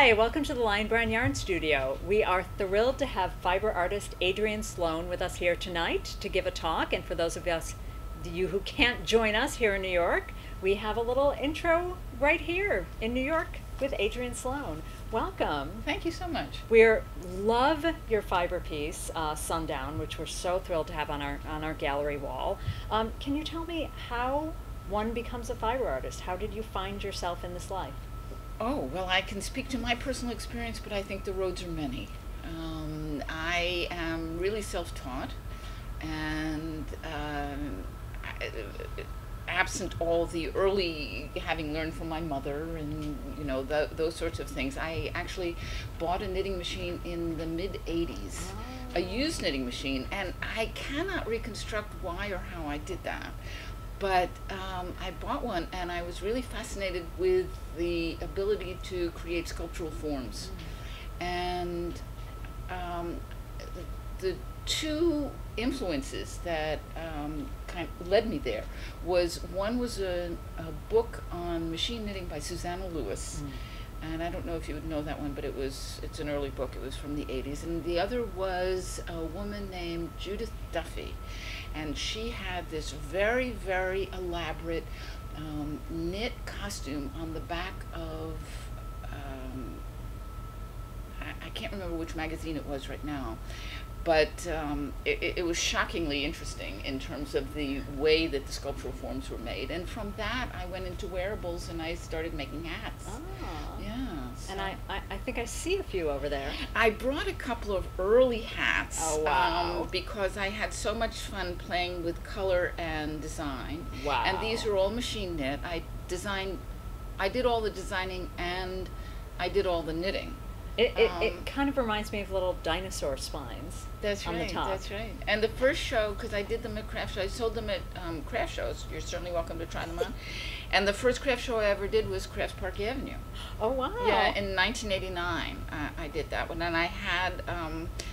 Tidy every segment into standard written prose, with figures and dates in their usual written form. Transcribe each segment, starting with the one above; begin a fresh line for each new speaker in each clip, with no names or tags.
Hi, welcome to the Lion Brand Yarn Studio. We are thrilled to have fiber artist Adrienne Sloane with us here tonight to give a talk. And for those of you who can't join us here in New York, we have a little intro right here in New York with Adrienne Sloane. Welcome.
Thank you so much.
We love your fiber piece, Sundown, which we're so thrilled to have on our gallery wall. Can you tell me how one becomes a fiber artist? How did you find yourself in this life?
Oh, well, I can speak to my personal experience, but I think the roads are many. I am really self-taught, and absent all the early having learned from my mother and those sorts of things, I actually bought a knitting machine in the mid-'80s, a used knitting machine, and I cannot reconstruct why or how I did that. But I bought one, and I was really fascinated with the ability to create sculptural forms. And the two influences that kind of led me there was a book on machine knitting by Susanna Lewis. And I don't know if you would know that one, but it's an early book. It was from the '80s. And the other was a woman named Judith Duffy. And she had this very, very elaborate knit costume on the back of, I can't remember which magazine it was right now, but it was shockingly interesting in terms of the way that the sculptural forms were made. And from that, I went into wearables and I started making hats.
Oh.
Yeah. So.
And I think I see a few over there.
I brought a couple of early hats.
Oh, wow.
Because I had so much fun playing with color and design.
Wow.
And these are all machine knit. I did all the designing and I did all the knitting.
It kind of reminds me of little dinosaur spines.
That's
on
right.
The top.
That's right. And the first show, because I did them at craft shows, I sold them at craft shows. You're certainly welcome to try them on. And the first craft show I ever did was Crafts Park Avenue.
Oh, wow.
Yeah, in 1989 I did that one. And I had,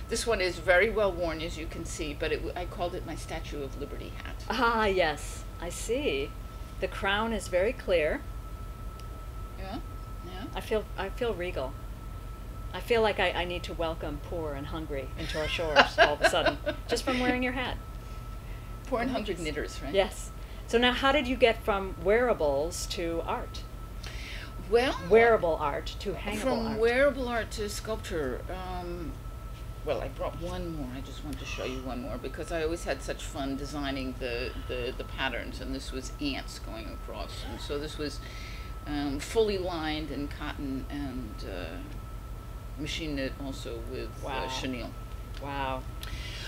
this one is very well worn, as you can see, but I called it my Statue of Liberty hat.
Ah, yes, I see. The crown is very clear.
Yeah, yeah.
I feel regal. I feel like I need to welcome poor and hungry into our shores all of a sudden, just from wearing your hat.
Poor and hungry knitters, right?
Yes. So now how did you get from wearables to art?
Well,
wearable art to hangable
from
art.
wearable art to sculpture. Well, I brought one more. I just want to show you one more because I always had such fun designing the patterns, and this was ants going across. And so this was fully lined in cotton and machine knit also with chenille.
Wow.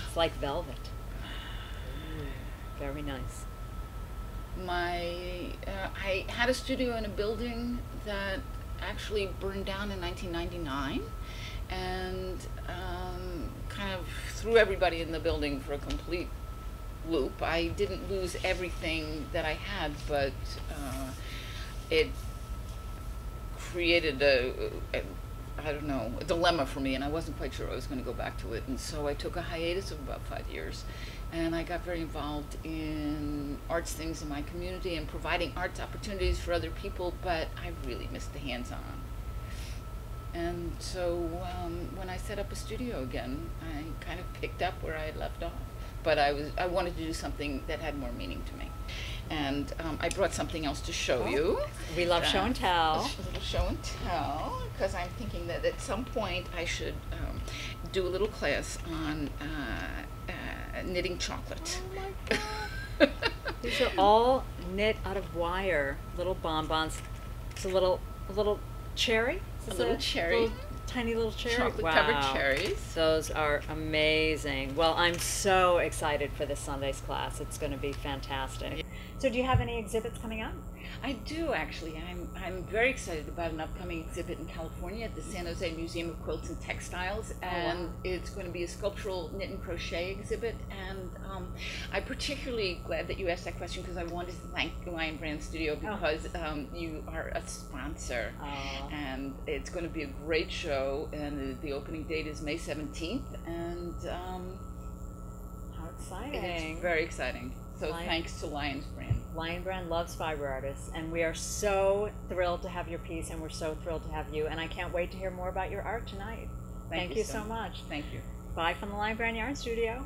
It's like velvet. Very nice.
I had a studio in a building that actually burned down in 1999 and kind of threw everybody in the building for a complete loop. I didn't lose everything that I had, but it created a dilemma for me, and I wasn't quite sure I was going to go back to it. And so I took a hiatus of about 5 years, and I got very involved in arts things in my community and providing arts opportunities for other people, but I really missed the hands-on. And so when I set up a studio again, I kind of picked up where I had left off. But I wanted to do something that had more meaning to me. And I brought something else to show you.
We love show and tell.
A little show and tell, because I'm thinking that at some point I should do a little class on knitting chocolate.
Oh my God. These are all knit out of wire, little bonbons. It's a little cherry.
A little cherry.
Tiny little cherry.
Chocolate-covered cherries.
Those are amazing. Well, I'm so excited for this Sunday's class. It's going to be fantastic. So do you have any exhibits coming up?
I do, actually. I'm very excited about an upcoming exhibit in California at the San Jose Museum of Quilts and Textiles, and it's going to be a sculptural knit and crochet exhibit. And I'm particularly glad that you asked that question because I wanted to thank Lion Brand Studio because you are a sponsor, and it's going to be a great show. And the opening date is May 17th, and
how exciting!
It's very exciting. So thanks to Lion's Brand.
Lion Brand loves fiber artists, and we are so thrilled to have your piece, and we're so thrilled to have you, and I can't wait to hear more about your art tonight. Thank you so much.
Thank you.
Bye from the Lion Brand Yarn Studio.